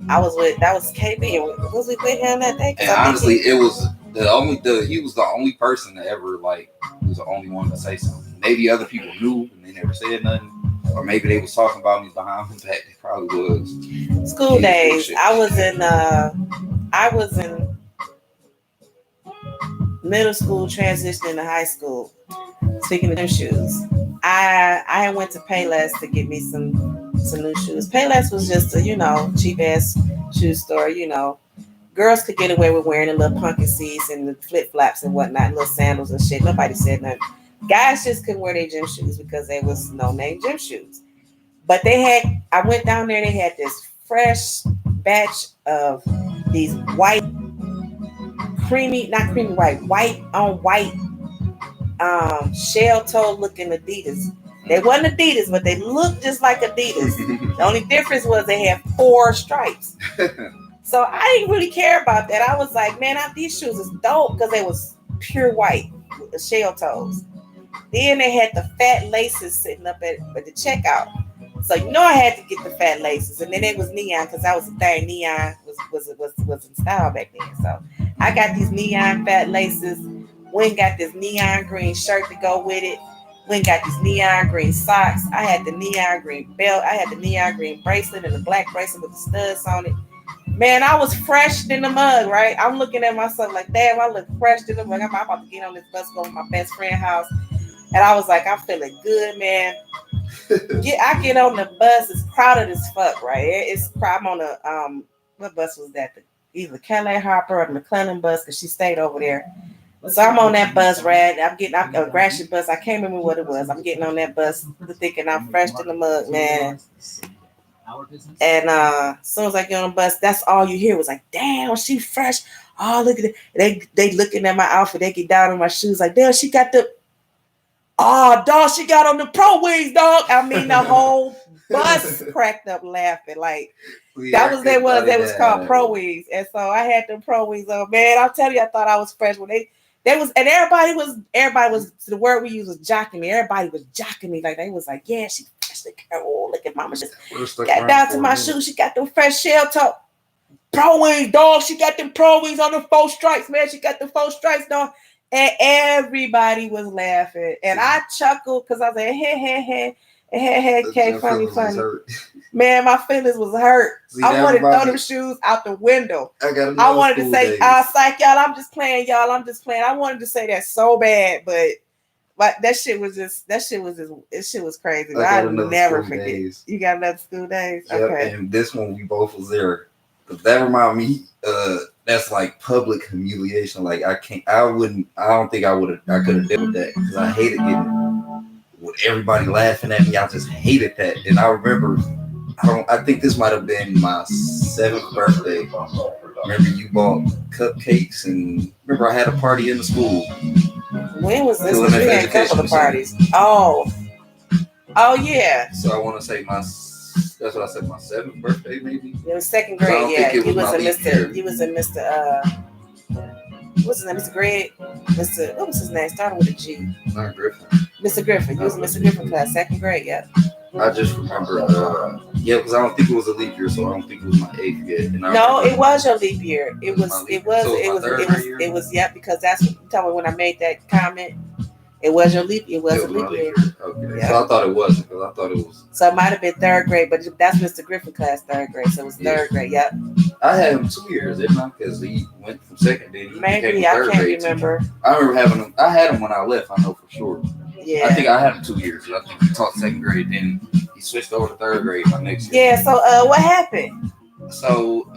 That was KB. Was we with him that day? And honestly, it was he was the only person that ever he was the only one to say something. Maybe other people knew and they never said nothing, or maybe they was talking about me behind his back. They probably was. School days. I was in middle school, transitioning to high school. Speaking of them shoes, I went to Payless to get me some new shoes. Payless was just a cheap ass shoe store. Girls could get away with wearing the little punky C's and the flip flops and whatnot, and little sandals and shit. Nobody said nothing. Guys just couldn't wear their gym shoes because they was no name gym shoes. But I went down there. They had this fresh batch of these white on white shell toe looking Adidas. They wasn't Adidas, but they looked just like Adidas. The only difference was they had 4 stripes. So I didn't really care about that. I was like, man, these shoes is dope because they was pure white with the shell toes. Then they had the fat laces sitting up at the checkout. So I had to get the fat laces, and then it was neon because that was the thing. Neon was in style back then. So I got these neon fat laces. Went got this neon green shirt to go with it. Went got these neon green socks. I had the neon green belt. I had the neon green bracelet and the black bracelet with the studs on it. Man, I was fresh in the mug, right? I'm looking at myself like, damn, I look fresh in the mug. I'm about to get on this bus, go to my best friend's house. And I was like, I'm feeling good, man. I get on the bus. It's crowded as fuck, right? I'm on a, what bus was that? Either Calais Harper or the McClellan bus, because she stayed over there. So I'm on that bus, right? I'm getting a Gratiot bus. I can't remember what it was. I'm getting on that bus thinking I'm fresh in the mug, man. And as soon as I get on the bus, that's all you hear was like, damn, she fresh. Oh, look at it. They looking at my outfit. They get down on my shoes like, damn, she got dog, she got on the Pro Wings, dog. I mean, the whole bus cracked up laughing. Like, that was they was called Pro Wings. And so I had them Pro Wings on. Man, I'll tell you, I thought I was fresh when they was, and everybody was, the word we used was jocking me. Everybody was jocking me. Like, they was like, yeah, she fresh. Oh, look at mama. Just got down to my shoes. She got them fresh shell toe Pro Wings, dog. She got them Pro Wings on the 4 stripes, man. She got the 4 stripes, dog. And everybody was laughing. And I chuckled because I was like, hey, funny. Man, my feelings was hurt. See, I wanted to throw them shoes out the window. I wanted to say, psych, y'all, I'm just playing. I wanted to say that so bad, but that shit was crazy. I'll never forget. Days. You got another school days? Yep, okay. And this one, we both was there. But that reminded me, that's like public humiliation. Like, I don't think I could have dealt with that because I hated getting with everybody laughing at me. I just hated that. And I remember, I think this might have been my 7th birthday. Remember you bought cupcakes, and remember I had a party in the school. When was this? We had a couple of parties. Oh yeah. So I want to say that's what I said, my 7th birthday, maybe? It was 2nd grade, yeah. You was in Mr. What's his name? Mr. Greg? What was his name? Starting with a G. Not Griffin. Mr. Griffin. You was in Mr. Griffin class, 2nd grade, yeah. I just remember, Yeah, because I don't think it was a leap year, so I don't think it was my 8th yet. And No, it was your leap year. It was. my leap It was. year. So It my was. third It was. year? It was. Yeah, because that's what you told me when I made that comment. It was your leap. It was It a was my leap leap year. year. Okay, Yeah. so I thought it wasn't, because I thought it was. So it might have been third grade, but that's Mr. Griffin class, third grade. So it was third grade. Yep. I had him 2 years, didn't I? Because he went from second, then he became Maybe a I third can't grade remember. teacher. I remember having him. I had him when I left. I know for sure. Yeah. I think I had him 2 years. I think he taught second grade, then he switched over to third grade my next year. Yeah. So what happened? So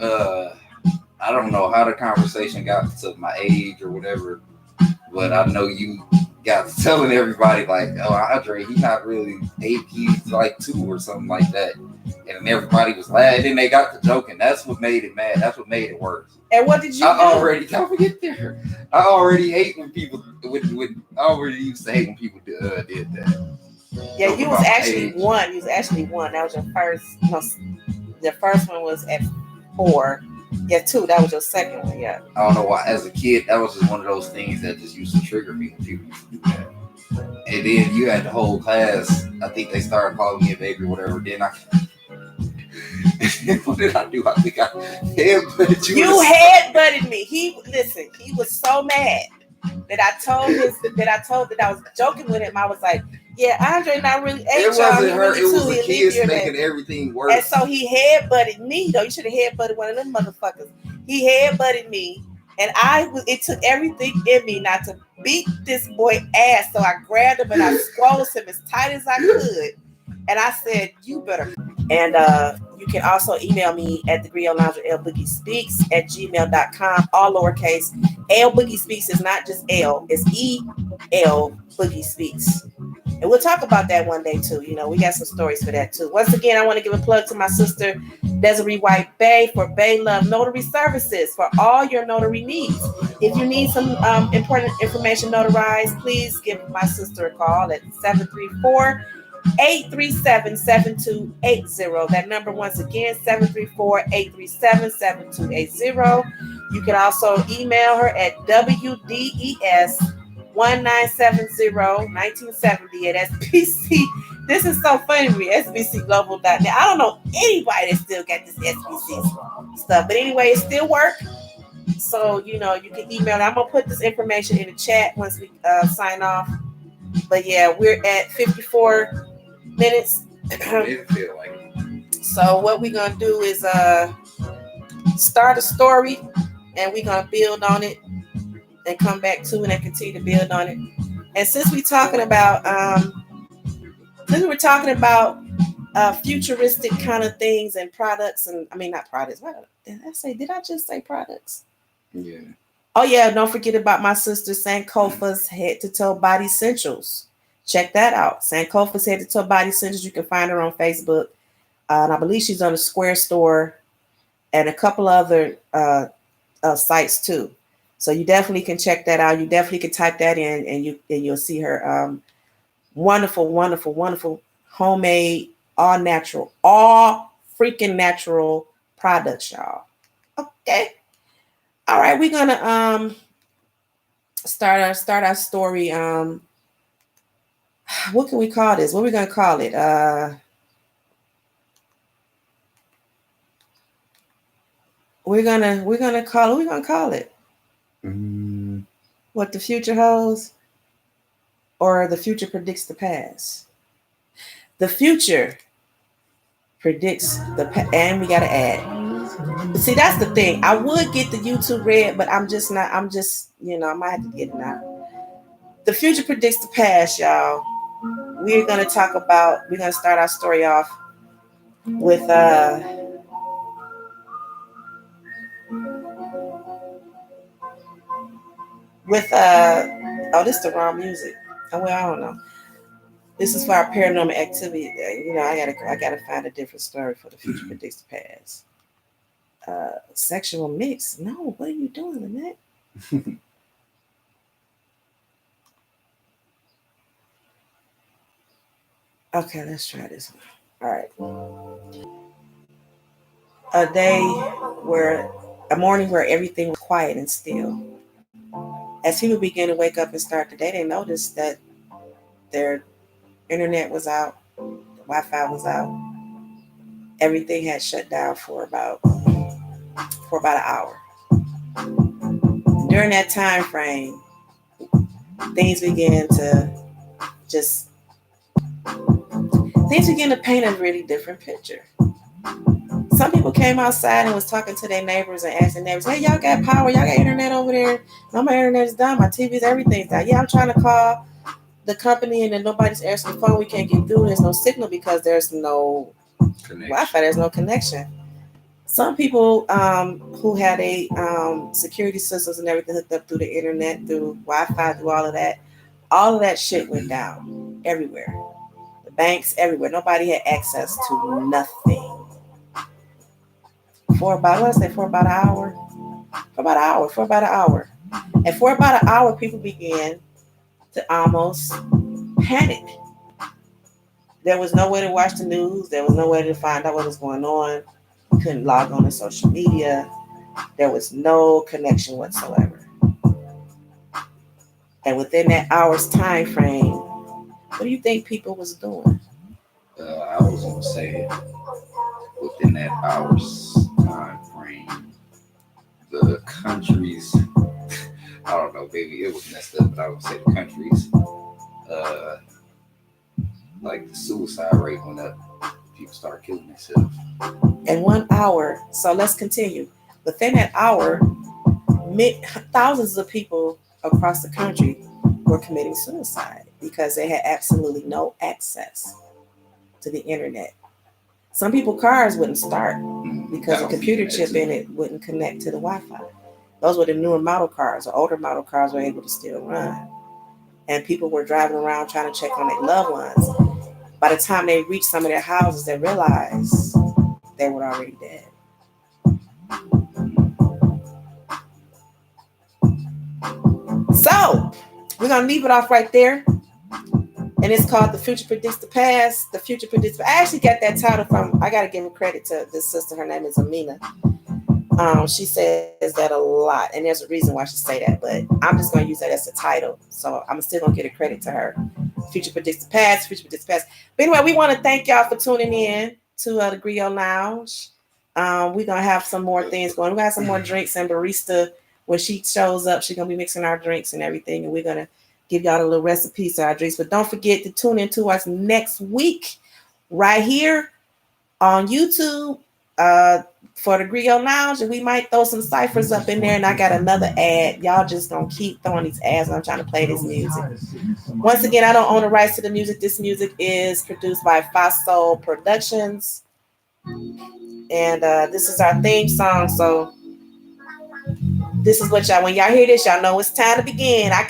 I don't know how the conversation got to my age or whatever, but I know you got to telling everybody like, oh, Andre, he's not really 8, he's like 2 or something like that. And everybody was laughing. Then they got to joking. That's what made it mad. That's what made it worse. And what did you do? Don't forget there. I already hate when people I already used to hate when people did that. Yeah, Joke you was about my actually age. one. You was actually one. That was your first. No, the first one was at 4. Yeah, 2. That was your second one. Yeah. I don't know why. As a kid, that was just one of those things that just used to trigger me when people used to do that. And then you had the whole class. I think they started calling me a baby or whatever. Then what did I do? I think I headbutted you. You headbutted me. He was so mad that I told that I was joking with him. I was like, yeah, Andre not really 8, It y'all. wasn't He her. really It was 2. the He kids leave making everything worse. And so he headbutted me though. You should have headbutted one of them motherfuckers. He headbutted me, and it took everything in me not to beat this boy ass. So I grabbed him and I squeezed him as tight as I could. And I said, you better. And you can also email me at the Grio Lounge with eLboogie Speaks at gmail.com, all lowercase. eLboogie Speaks is not just L, it's eLboogie Speaks. And we'll talk about that one day too. You know, we got some stories for that too. Once again, I want to give a plug to my sister, Desiree White Bay, for Bay Love Notary Services for all your notary needs. If you need some important information notarized, please give my sister a call at 734-837-7280. That number once again, 734-837-7280. You can also email her at WDES1970 at SBC. This is so funny to me, SBCglobal.net. I don't know anybody that still got this SBC stuff, but anyway, it still works. So, you know, you can email. I'm going to put this information in the chat once we sign off. But yeah, we're at 54 minutes. Feel like it. So what we're going to do is start a story, and we're going to build on it and come back to it and continue to build on it. And since we're talking about futuristic kind of things and products, and I mean not products. What did I say? Did I just say products? Yeah. Oh yeah, don't forget about my sister Sankofa's Head to Toe Body Essentials. Check that out. Sankofa's Head to Toe Body Essentials. You can find her on Facebook, and I believe she's on the Square Store and a couple other sites too. So you definitely can check that out. You definitely can type that in, and you'll see her wonderful, wonderful, wonderful homemade, all natural, all freaking natural products, y'all. Okay. All right, we're gonna start our story. What can we call this? What are we gonna call it? We're gonna call it. What the future holds, or the future predicts the past. The future predicts the past, and we gotta add. See, that's the thing. I would get the YouTube red, but I'm just not. I might have to get it now. The future predicts the past, y'all. We're gonna start our story off with this is the wrong music. Well, I don't know. This is for our paranormal activity. I gotta find a different story for the future predicts the past. Sexual mix. No, what are you doing, Lynette? Okay, let's try this one. All right. A morning where everything was quiet and still. As people began to wake up and start the day, they noticed that their internet was out, the Wi-Fi was out, everything had shut down for about an hour. During that time frame, things began to just things began to paint a really different picture. Some people came outside and was talking to their neighbors and asking neighbors, "Hey, y'all got power? Y'all got internet over there? No, my internet's done. My TV's everything's down. Yeah, I'm trying to call the company and then nobody's answering the phone. We can't get through. There's no signal because there's no Wi-Fi. There's no connection." Some people who had a security systems and everything hooked up through the internet, through Wi-Fi, through all of that shit went down everywhere. The banks everywhere. Nobody had access to nothing for about for about an hour. And for about an hour, people began to almost panic. There was no way to watch the news. There was no way to find out what was going on. You couldn't log on to social media. There was no connection whatsoever. And within that hour's time frame, what do you think people was doing? I was gonna say within that hour's time frame, the countries. I don't know, baby, it was messed up, but I would say the countries. Like the suicide rate went up. People started killing themselves. In 1 hour. So let's continue. Within that hour, thousands of people across the country were committing suicide because they had absolutely no access to the internet. Some people cars wouldn't start because the computer chip in it wouldn't connect to the Wi-Fi. Those were the newer model cars. The older model cars were able to still run. And people were driving around trying to check on their loved ones. By the time they reached some of their houses, they realized they were already dead. So, we're going to leave it off right there. And it's called The Future Predicts the Past. The Future Predicts. I actually got that title from, I got to give credit to this sister. Her name is Amina. She says that a lot. And there's a reason why she say that. But I'm just going to use that as a title. So I'm still going to give a credit to her. Future Predicts the Past. Future Predicts the Past. But anyway, we want to thank y'all for tuning in to the Grio Lounge. We're going to have some more things going. We're going to have some more drinks and barista. When she shows up, she's going to be mixing our drinks and everything. And we're going to give y'all a little recipes to our drinks. But don't forget to tune in to us next week right here on YouTube for the Grio Lounge. And we might throw some ciphers up in there. And I got another ad. Y'all just going to keep throwing these ads. I'm trying to play this music. Once again, I don't own the rights to the music. This music is produced by Faso Productions. And this is our theme song. So this is what y'all, when y'all hear this, y'all know it's time to begin. I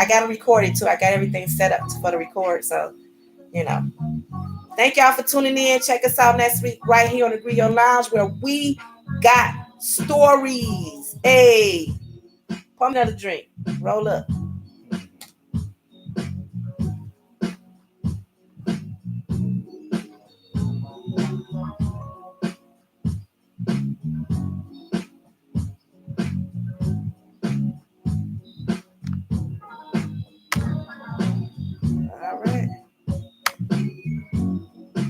gotta record it too. I got everything set up for the record. So, thank y'all for tuning in. Check us out next week right here on the Grio Lounge where we got stories. Hey, pour me another drink. Roll up.